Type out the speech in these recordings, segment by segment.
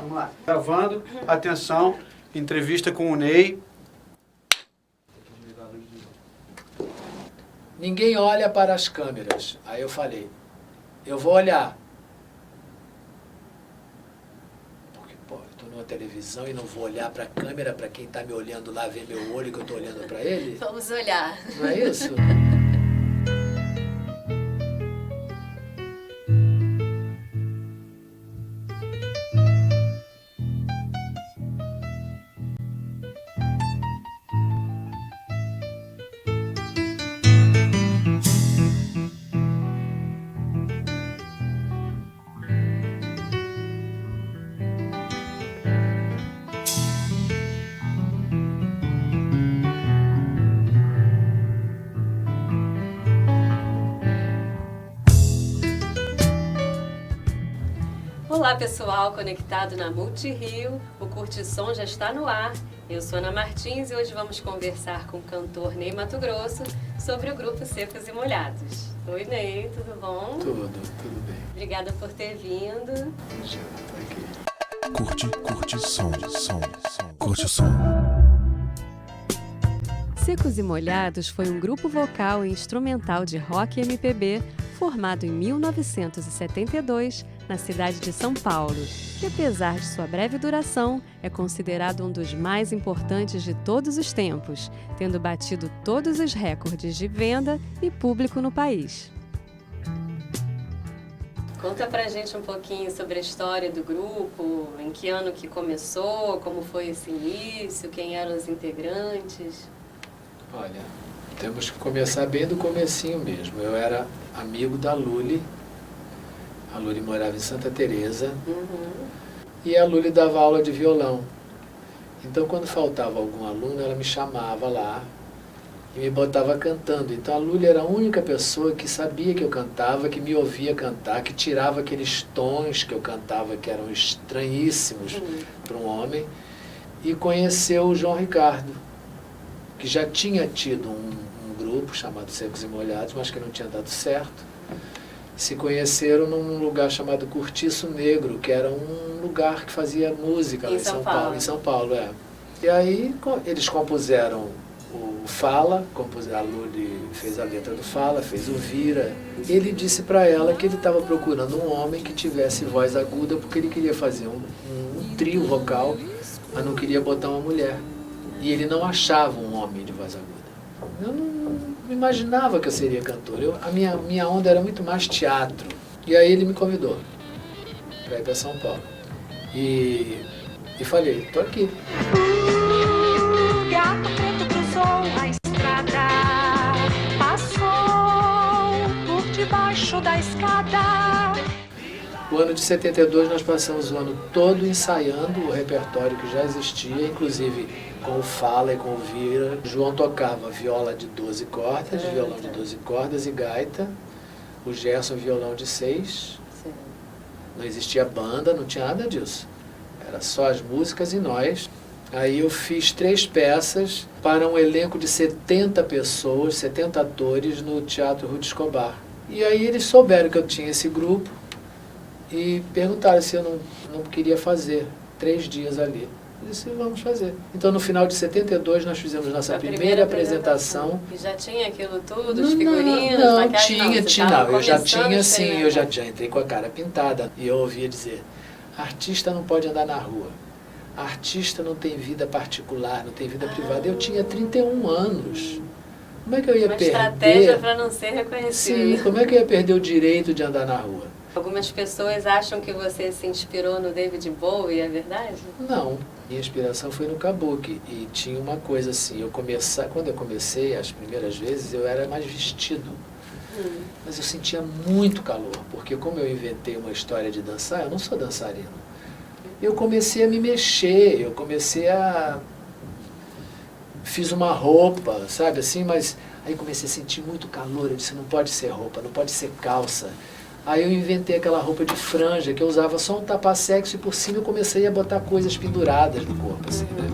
Vamos lá. Gravando, atenção, entrevista com o Ney. Ninguém olha para as câmeras. Aí eu falei, eu vou olhar. Porque, pô, eu estou numa televisão e não vou olhar para a câmera, para quem está me olhando lá, ver meu olho que eu estou olhando para ele? Vamos olhar. Não é isso? Olá pessoal, conectado na Multirio, o Curtição já está no ar. Eu sou Ana Martins e hoje vamos conversar com o cantor Ney Matogrosso sobre o grupo Secos e Molhados. Oi Ney, tudo bom? Tudo bem. Obrigada por ter vindo. Curte som. Curte som. Secos e Molhados foi um grupo vocal e instrumental de rock e MPB formado em 1972 na cidade de São Paulo, que apesar de sua breve duração, é considerado um dos mais importantes de todos os tempos, tendo batido todos os recordes de venda e público no país. Conta pra gente um pouquinho sobre a história do grupo, em que ano que começou, como foi esse início, quem eram os integrantes. Olha, temos que começar bem do comecinho mesmo. Eu era amigo da Luli. A Luli morava em Santa Teresa. E a Luli dava aula de violão. Então, quando faltava algum aluno, ela me chamava lá e me botava cantando. Então, a Luli era a única pessoa que sabia que eu cantava, que me ouvia cantar, que tirava aqueles tons que eu cantava, que eram estranhíssimos para um homem, e conheceu o João Ricardo, que já tinha tido um grupo chamado Secos e Molhados, mas que não tinha dado certo. Se conheceram num lugar chamado Cortiço Negro, que era um lugar que fazia música lá em São Paulo. Em São Paulo, é. E aí eles compuseram o Fala, a Luli fez a letra do Fala, fez o Vira. Ele disse para ela que ele estava procurando um homem que tivesse voz aguda, porque ele queria fazer um trio vocal, mas não queria botar uma mulher. E ele não achava um homem de voz aguda. Eu não imaginava que eu seria cantor. A minha onda era muito mais teatro. E aí ele me convidou para ir para São Paulo. E falei, tô aqui. O gato preto cruzou a estrada, passou por debaixo da escada. O ano de 72 nós passamos o ano todo ensaiando o repertório que já existia, inclusive com o Fala e com o Vira. O João tocava viola de 12 cordas, violão de 12 cordas e gaita. O Gerson violão de 6. Sim. Não existia banda, não tinha nada disso. Era só as músicas e nós. Aí eu fiz 3 peças para um elenco de 70 pessoas, 70 atores no Teatro Ruth Escobar. E aí eles souberam que eu tinha esse grupo e perguntaram se eu não queria fazer 3 dias ali. Eu disse, vamos fazer. Então, no final de 72, nós fizemos nossa primeira apresentação. E já tinha aquilo tudo, os figurinos? Não, tinha. Eu já tinha, assim, eu já entrei com a cara pintada. E eu ouvia dizer, artista não pode andar na rua. Artista não tem vida particular, não tem vida privada. Eu tinha 31 anos. Como é que eu ia perder? Uma estratégia para não ser reconhecido. Sim, como é que eu ia perder o direito de andar na rua? Algumas pessoas acham que você se inspirou no David Bowie, é verdade? Não, minha inspiração foi no Kabuki. E tinha uma coisa assim, quando eu comecei as primeiras vezes, eu era mais vestido. Mas eu sentia muito calor, porque como eu inventei uma história de dançar, eu não sou dançarino. Eu comecei a me mexer, fiz uma roupa, sabe assim, mas aí comecei a sentir muito calor, eu disse, não pode ser roupa, não pode ser calça. Aí eu inventei aquela roupa de franja, que eu usava só um tapa-sexo e por cima eu comecei a botar coisas penduradas no corpo, assim, né?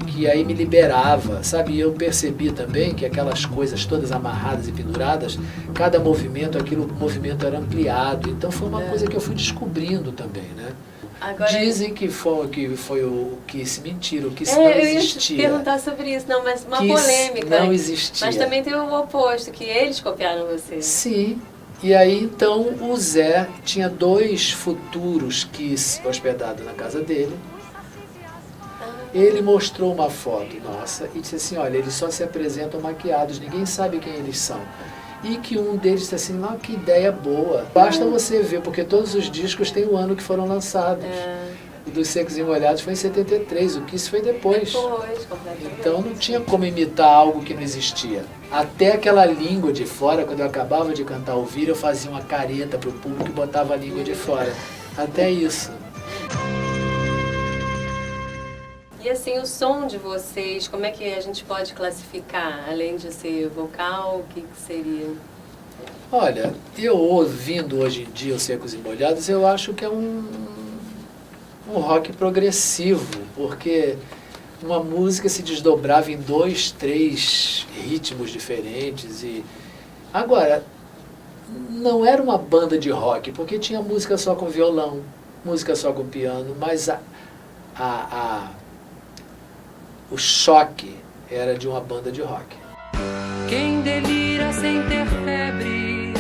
Que aí me liberava, sabe? E eu percebi também que aquelas coisas todas amarradas e penduradas, cada movimento, o movimento era ampliado. Então foi uma coisa que eu fui descobrindo também, né? Agora, dizem que foi o Kiss, mentira, o Kiss eu não ia existia. perguntar sobre isso, não, mas uma Kiss polêmica. não existia. Mas também tem o oposto, que eles copiaram você. Sim. E aí, então, o Zé tinha 2 futuros Kiss hospedados na casa dele. Ele mostrou uma foto nossa e disse assim, olha, eles só se apresentam maquiados, ninguém sabe quem eles são. E que um deles disse assim, não, que ideia boa. Basta você ver, porque todos os discos têm o ano que foram lançados. O dos Secos e Molhados foi em 73, o Kiss foi depois. Completamente. Então não tinha como imitar algo que não existia. Até aquela língua de fora, quando eu acabava de cantar Ouvir, eu fazia uma careta para o público e botava a língua de fora. Até isso. E assim, o som de vocês, como é que a gente pode classificar? Além de ser vocal, o que seria? Olha, eu ouvindo hoje em dia os Secos e Molhados, eu acho que é um rock progressivo, porque uma música se desdobrava em 2, 3 ritmos diferentes. Agora, não era uma banda de rock, porque tinha música só com violão, música só com piano, mas o choque era de uma banda de rock. Quem delira sem ter febre,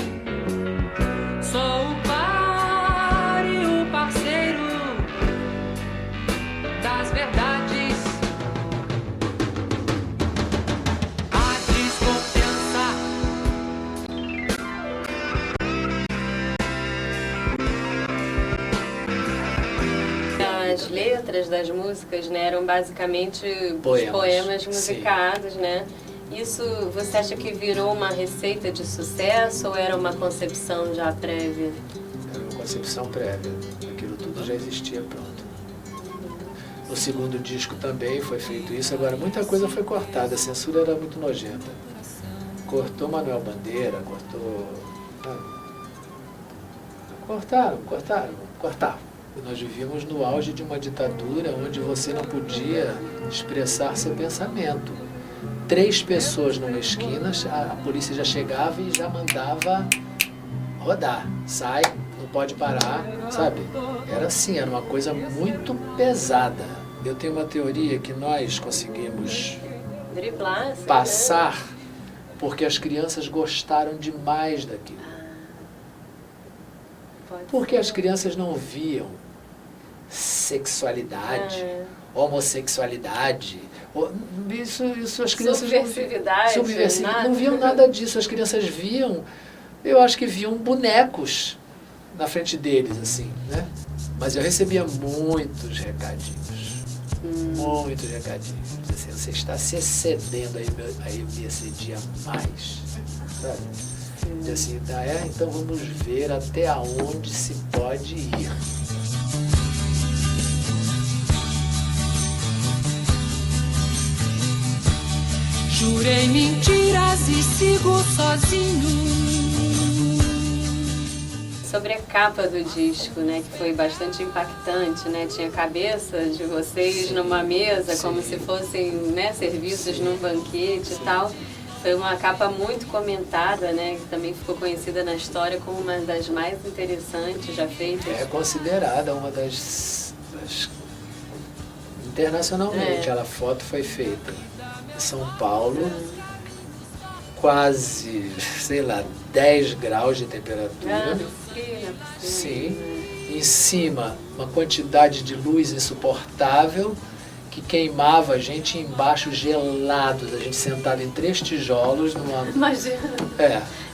sou o par e o parceiro das verdades. A desconfiança. As letras das músicas, né, eram basicamente Poemas. poemas musicados, né? Isso você acha que virou uma receita de sucesso ou era uma concepção já prévia? Era uma concepção prévia. Aquilo tudo já existia pronto. No segundo disco também foi feito isso. Agora, muita coisa foi cortada. A censura era muito nojenta. Cortou Manuel Bandeira, cortou... Cortaram. E nós vivíamos no auge de uma ditadura onde você não podia expressar seu pensamento. 3 pessoas numa esquina, a polícia já chegava e já mandava rodar. Sai, não pode parar, sabe? Era assim, era uma coisa muito pesada. Eu tenho uma teoria que nós conseguimos Driblar, assim, passar porque as crianças gostaram demais daquilo. Pode Porque ser. as crianças não viam sexualidade, homossexualidade. Isso as crianças Subversividade, nada. não viam nada disso. As crianças viam, eu acho que viam bonecos na frente deles, assim, né? Mas eu recebia muitos recadinhos. Muitos recadinhos. Assim, você está se excedendo, aí eu me excedia mais. Sabe? E assim, então vamos ver até onde se pode ir. Jurei mentiras e sigo sozinho. Sobre a capa do disco, né, que foi bastante impactante, né? Tinha a cabeça de vocês numa mesa, como se fossem, né, serviços num banquete e tal. Foi uma capa muito comentada, né, que também ficou conhecida na história como uma das mais interessantes já feitas. É considerada uma das internacionalmente. Aquela foto foi feita em São Paulo, quase, sei lá, 10 graus de temperatura. Sim. Em cima, uma quantidade de luz insuportável que queimava a gente, embaixo gelados, a gente sentado em 3 tijolos numa... Imagina.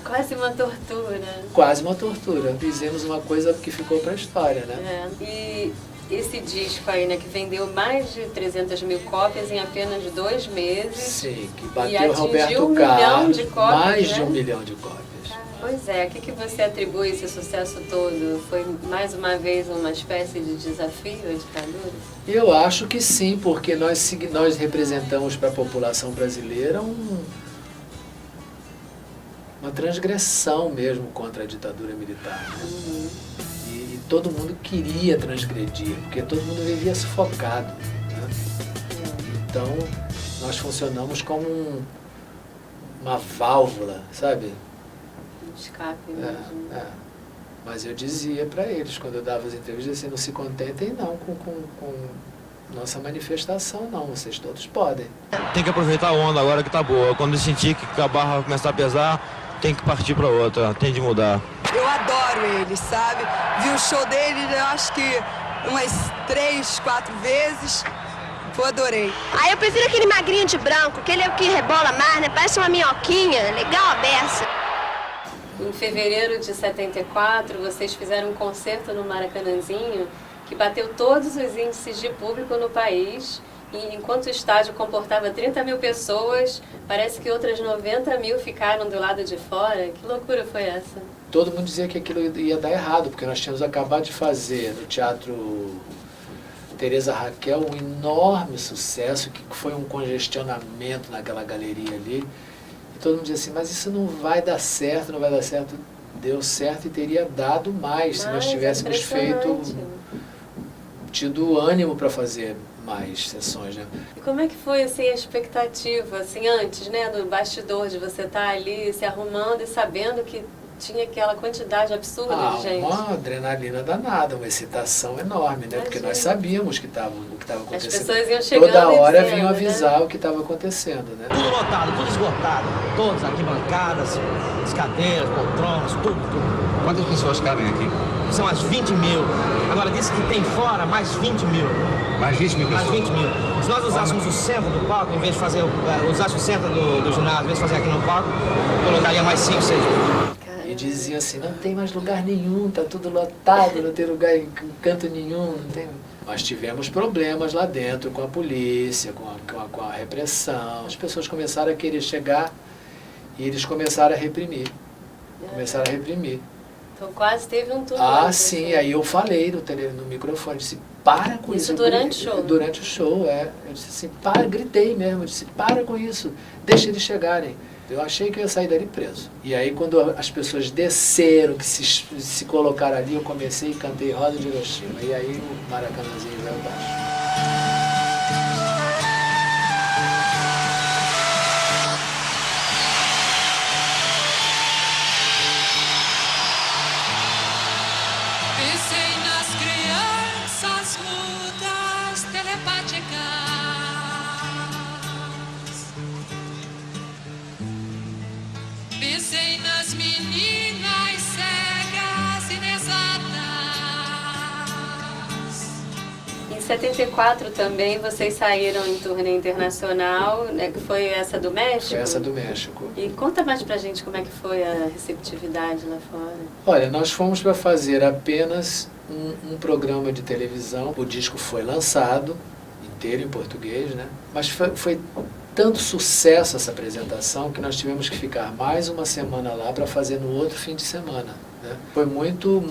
Quase uma tortura. Quase uma tortura. Fizemos uma coisa que ficou para a história, né? E esse disco aí, né, que vendeu mais de 300 mil cópias em apenas 2 meses. Sim, que E bateu atingiu Roberto 1 milhão Carlos, de cópias, mais né? de 1 milhão de cópias. Pois é, o que você atribui esse sucesso todo? Foi mais uma vez uma espécie de desafio à ditadura? Eu acho que sim, porque nós representamos para a população brasileira uma transgressão mesmo contra a ditadura militar. Né? E todo mundo queria transgredir, porque todo mundo vivia sufocado. Né? Então, nós funcionamos como uma válvula, sabe? Escape mesmo. Mas eu dizia para eles, quando eu dava as entrevistas, assim, não se contentem não com nossa manifestação, não. Vocês todos podem. Tem que aproveitar a onda agora que tá boa. Quando sentir que a barra vai começar a pesar, tem que partir para outra, tem de mudar. Eu adoro eles, sabe? Vi o show deles, eu acho que umas 3, 4 vezes. Eu adorei. Ah, eu prefiro aquele magrinho de branco, aquele é o que rebola mais, né? Parece uma minhoquinha, legal a beça. Em fevereiro de 74, vocês fizeram um concerto no Maracanãzinho que bateu todos os índices de público no país. E enquanto o estádio comportava 30 mil pessoas, parece que outras 90 mil ficaram do lado de fora. Que loucura foi essa? Todo mundo dizia que aquilo ia dar errado, porque nós tínhamos acabado de fazer no Teatro Teresa Raquel um enorme sucesso, que foi um congestionamento naquela galeria ali. E todo mundo dizia assim, mas isso não vai dar certo, não vai dar certo. Deu certo e teria dado mais se nós tivéssemos tido ânimo para fazer mais sessões, né? E como é que foi assim, a expectativa, assim, antes, né, do bastidor, de você estar ali se arrumando e sabendo que tinha aquela quantidade absurda de gente? Uma adrenalina danada, uma excitação enorme, né? Porque nós sabíamos o que estava acontecendo. As pessoas iam chegando. Toda hora dizendo, vinham avisar, né, o que estava acontecendo, né? Tudo lotado, tudo esgotado. Todas as arquibancadas, as cadeiras, poltronas, tudo. Quantas pessoas cabem aqui? São as 20 mil. Agora disse que tem fora mais 20 mil. Mais 20 mil pessoas? Mais 20 mil. Se nós usássemos o centro do palco, em vez de fazer, usasse o centro do ginásio, em vez de fazer aqui no palco, colocaria mais 5, 6 mil. E diziam assim, não tem mais lugar nenhum, tá tudo lotado, não tem lugar em canto nenhum, não tem... Nós tivemos problemas lá dentro com a polícia, com a repressão. As pessoas começaram a querer chegar e eles começaram a reprimir. Então quase teve um tumulto. Ah, sim, aí eu falei no microfone, disse, para com isso. Isso durante o show? Durante o show, é. Eu disse assim, gritei mesmo, eu disse, para com isso, deixa eles chegarem. Eu achei que eu ia sair dali preso. E aí quando as pessoas desceram, que se colocaram ali, eu comecei e cantei Rosa de Hiroshima. E aí o Maracanãzinho veio abaixo. Pensei nas crianças mudas, telepáticas. Pensei nas meninas cegas, inexatas. Em 74 também vocês saíram em turnê internacional, né, que foi essa do México? Foi essa do México. E conta mais pra gente como é que foi a receptividade lá fora. Olha, nós fomos para fazer apenas um programa de televisão. O disco foi lançado inteiro em português, né? Mas foi tanto sucesso essa apresentação que nós tivemos que ficar mais uma semana lá para fazer no outro fim de semana, né? Foi muito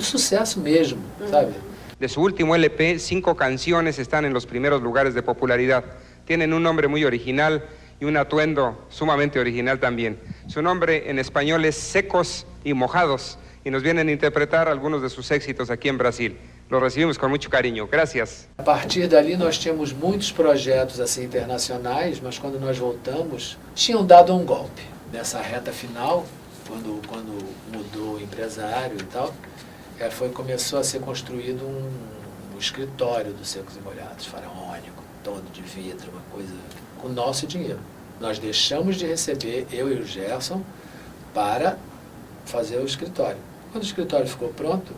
sucesso mesmo, sabe? De su último LP, 5 canciones están en los primeros lugares de popularidad. Tienen un nombre muy original y un atuendo sumamente original también. Su nombre en español es Secos y Mojados y nos vienen a interpretar algunos de sus éxitos aquí en Brasil. Los recibimos con mucho cariño. Gracias. A partir dali nós tínhamos muitos projetos assim internacionais, mas quando nós voltamos, tinham dado um golpe. Nessa reta final, quando mudou o empresário e tal, começou a ser construído um escritório dos Secos e Molhados, faraônico, todo de vidro, uma coisa com o nosso dinheiro. Nós deixamos de receber, eu e o Gerson, para fazer o escritório. Quando o escritório ficou pronto,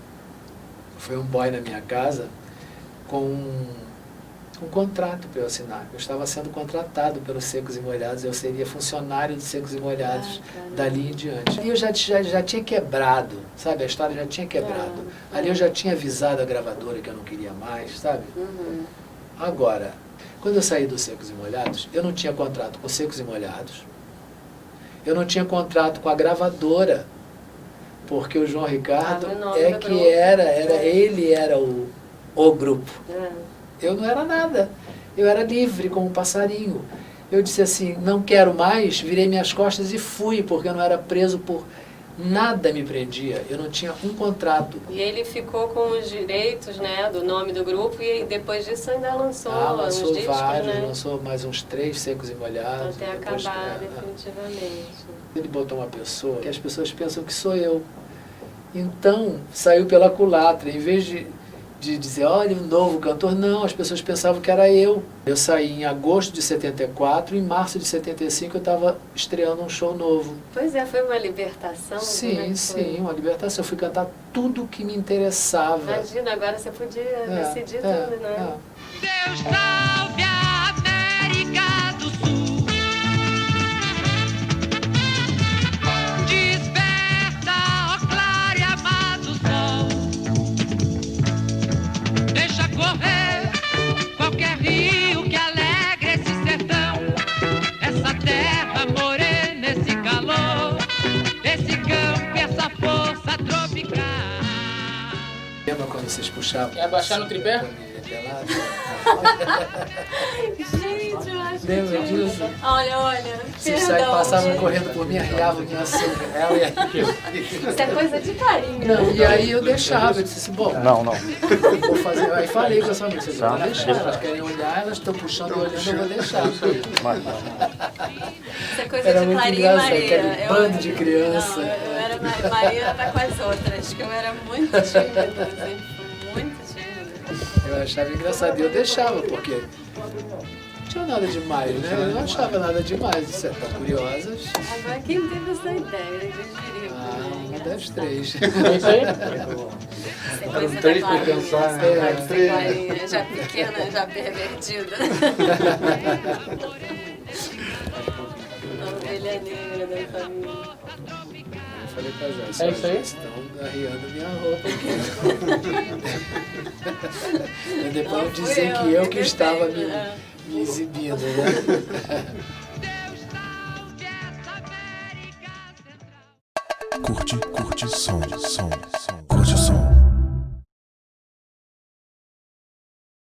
foi um boy na minha casa com um contrato para eu assinar. Eu estava sendo contratado pelos Secos e Molhados, eu seria funcionário dos Secos e Molhados dali em diante. Ali eu já tinha quebrado, sabe? A história já tinha quebrado. Ali eu já tinha avisado a gravadora que eu não queria mais, sabe? Agora, quando eu saí dos Secos e Molhados, eu não tinha contrato com Secos e Molhados, eu não tinha contrato com a gravadora, porque o João Ricardo ele era o grupo. Eu não era nada. Eu era livre como um passarinho. Eu disse assim, não quero mais, virei minhas costas e fui, porque eu não era preso por nada, me prendia. Eu não tinha um contrato. E ele ficou com os direitos, né, do nome do grupo e depois disso ainda lançou lançou discos, vários, né? Lançou mais uns 3 Secos e Molhados. Até acabar definitivamente. Ele botou uma pessoa que as pessoas pensam que sou eu. Então, saiu pela culatra. Em vez de dizer, olha, um novo cantor, não, as pessoas pensavam que era eu. Eu saí em agosto de 74, em março de 75 eu estava estreando um show novo. Pois é, foi uma libertação? Sim, uma libertação. Eu fui cantar tudo que me interessava. Imagina, agora você podia decidir tudo, né? Deus salve a América do Sul. Desperta, ó claro e amado sol. Deixa correr qualquer rio que alegre esse sertão. Essa terra morena, esse calor, esse campo, essa força tropical. Lembra quando vocês puxavam? Quer abaixar no tripé? Gente, eu acho Lembra que... disso? Olha, Vocês perdão, passavam gente. correndo por mim, arriavam minha açúcar. Ela e Isso é coisa de carinho. Não, e aí eu deixava, eu disse assim, bom, Não. vou fazer. Aí falei com essa amiga, eu vou deixar, elas querem olhar, elas estão puxando e olhando, eu vou deixar. Isso é coisa Era de muito Clarinha e engraçado, Maria. aquele bando de criança. Não, eu era Maria tá com as outras, que eu era muito tímida, sempre fui muito tímida. Eu achava engraçado e eu deixava, porque não tinha nada demais, né? Eu não achava nada demais, você é tão curiosas. Agora, quem teve essa ideia de gerir? Uma das três. É isso aí? Essa coisa Eram da 3 pra Clarinha, pensar, essa coisa né? de ser Clarinha, já pequena, já pervertida. A ovelha negra da família. Eu falei pra Joyce, É isso aí? vocês estão arriando minha roupa aqui. E depois Não fui dizer eu, que eu me que estava defendo, me exibindo, né? Curte som.